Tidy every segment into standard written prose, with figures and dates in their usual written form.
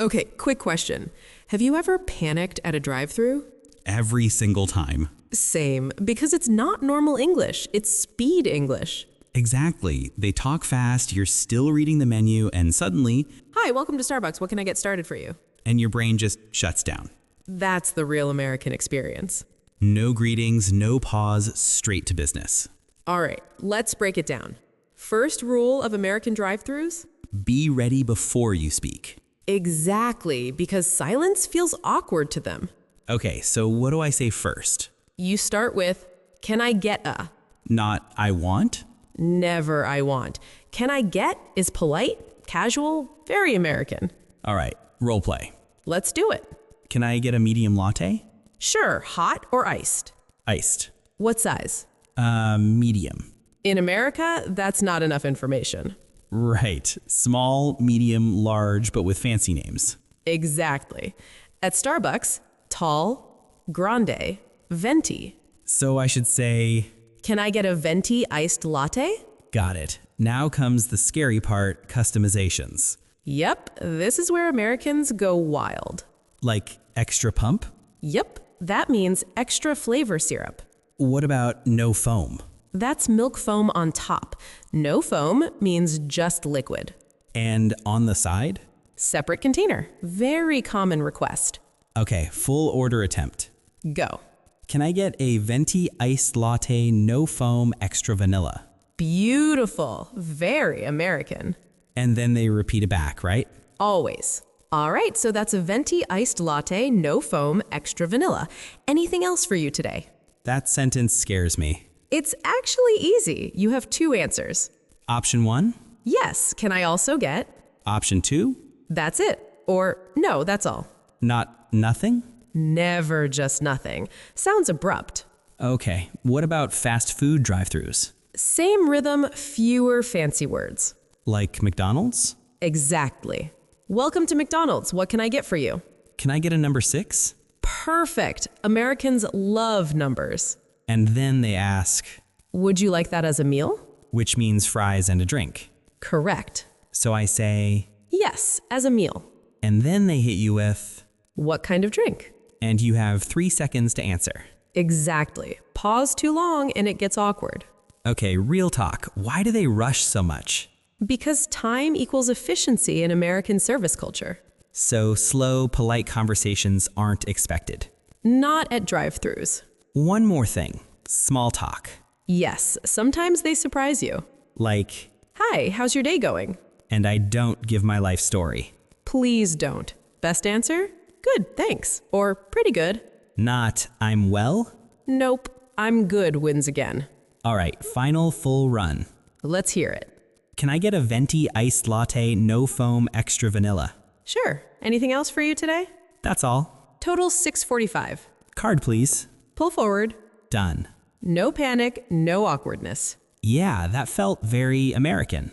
Okay, quick question. Have you ever panicked at a drive-thru? Every single time. Same, because it's not normal English, it's speed English. Exactly. They talk fast, you're still reading the menu, and suddenly, Hi, welcome to Starbucks. What can I get started for you? and your brain just shuts down. That's the real American experience. No greetings, no pause, straight to business. All right, let's break it down. First rule of American drive-thrus? Be ready before you speak. Exactly, because silence feels awkward to them. Okay, so what do I say first? You start with, can I get a? Not I want? Never I want. Can I get is polite, casual, very American. All right, role play. Let's do it. Can I get a medium latte? Sure, hot or iced? Iced. What size? Medium. In America, that's not enough information. Right. Small, medium, large, but with fancy names. Exactly. At Starbucks, tall, grande, venti. So I should say, Can I get a venti iced latte? got it. Now comes the scary part, customizations. Yep, this is where Americans go wild. Like extra pump? Yep, that means extra flavor syrup. What about no foam? That's milk foam on top. No foam means just liquid. And on the side? Separate container. Very common request. Okay, full order attempt. Go. Can I get a venti iced latte, no foam, extra vanilla? Beautiful. Very American. And then they repeat it back, right? Always. All right, so that's a venti iced latte, no foam, extra vanilla. Anything else for you today? That sentence scares me. It's actually easy. You have two answers. Option 1? Yes, can I also get? Option 2? That's it. Or no, that's all. Not nothing? Never just nothing. Sounds abrupt. Okay, what about fast food drive-thrus? Same rhythm, fewer fancy words. Like McDonald's? Exactly. Welcome to McDonald's. What can I get for you? Can I get a number 6? Perfect. Americans love numbers. And then they ask, Would you like that as a meal? which means fries and a drink. Correct. So I say, Yes, as a meal. and then they hit you with, What kind of drink? and you have 3 seconds to answer. Exactly. Pause too long and it gets awkward. Okay, real talk. Why do they rush so much? Because time equals efficiency in American service culture. So slow, polite conversations aren't expected. Not at drive-thrus. One more thing, small talk. Yes, sometimes they surprise you. Like, Hi, how's your day going? and I don't give my life story. Please don't. Best answer? Good, thanks. Or pretty good. Not, I'm well? Nope, I'm good wins again. All right, final full run. Let's hear it. Can I get a venti iced latte, no foam, extra vanilla? Sure. Anything else for you today? That's all. Total $6.45. Card, please. Pull forward. Done. No panic, no awkwardness. Yeah, that felt very American.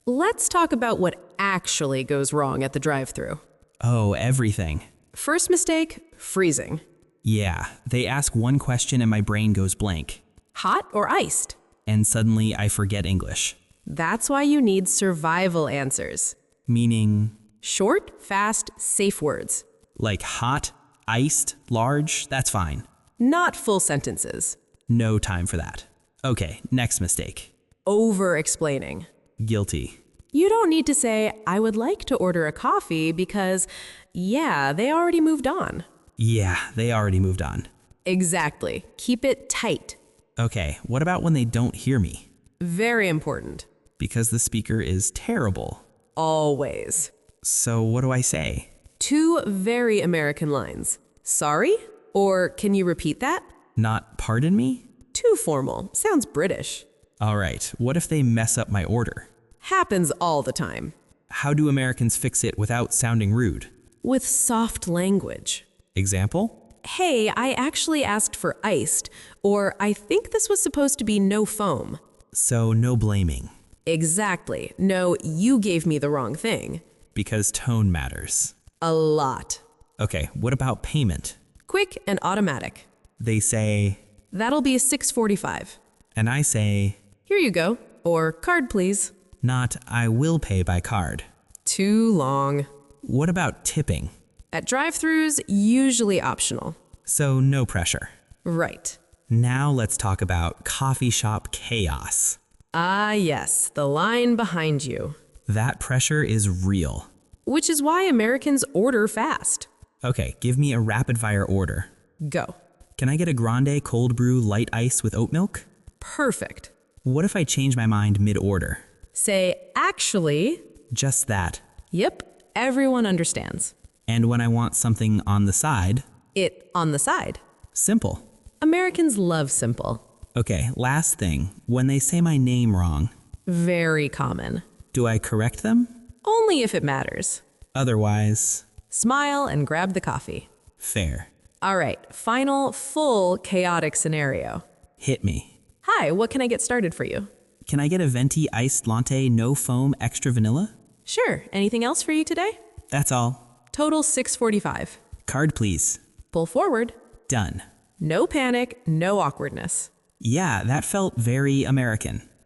Let's talk about what actually goes wrong at the drive-thru. Oh, everything. First mistake, freezing. Yeah, they ask one question and my brain goes blank. Hot or iced? And suddenly I forget English. That's why you need survival answers. Meaning, Short, fast, safe words. like hot, iced, large, that's fine. Not full sentences. No time for that. Okay, next mistake. Over-explaining. Guilty. You don't need to say, I would like to order a coffee because, yeah, they already moved on. Yeah, they already moved on. Exactly. Keep it tight. Okay, what about when they don't hear me? Very important. Because the speaker is terrible. Always. So what do I say? Two very American lines. Sorry? Or can you repeat that? Not pardon me? Too formal. Sounds British. All right, what if they mess up my order? Happens all the time. How do Americans fix it without sounding rude? With soft language. Example? Hey, I actually asked for iced, or I think this was supposed to be no foam. So no blaming. Exactly. No, you gave me the wrong thing. Because tone matters. A lot. Okay, what about payment? Quick and automatic. They say, That'll be $6.45. and I say, Here you go. Or card, please. not I will pay by card. Too long. what about tipping? At drive-thrus, usually optional. So no pressure. Right. Now let's talk about coffee shop chaos. Ah, yes, the line behind you. That pressure is real. Which is why Americans order fast. Okay, give me a rapid-fire order. Go. Can I get a grande cold brew light ice with oat milk? Perfect. What if I change my mind mid-order? Say, actually. Just that. Yep, everyone understands. And when I want something on the side? It on the side. Simple. Americans love simple. Okay, last thing. When they say my name wrong, Very common. do I correct them? Only if it matters. Otherwise, Smile and grab the coffee. fair. All right, final, full, chaotic scenario. Hit me. Hi, what can I get started for you? Can I get a venti iced latte, no foam, extra vanilla? Sure, anything else for you today? That's all. Total $6.45. Card, please. Pull forward. Done. No panic, no awkwardness. Yeah, that felt very American.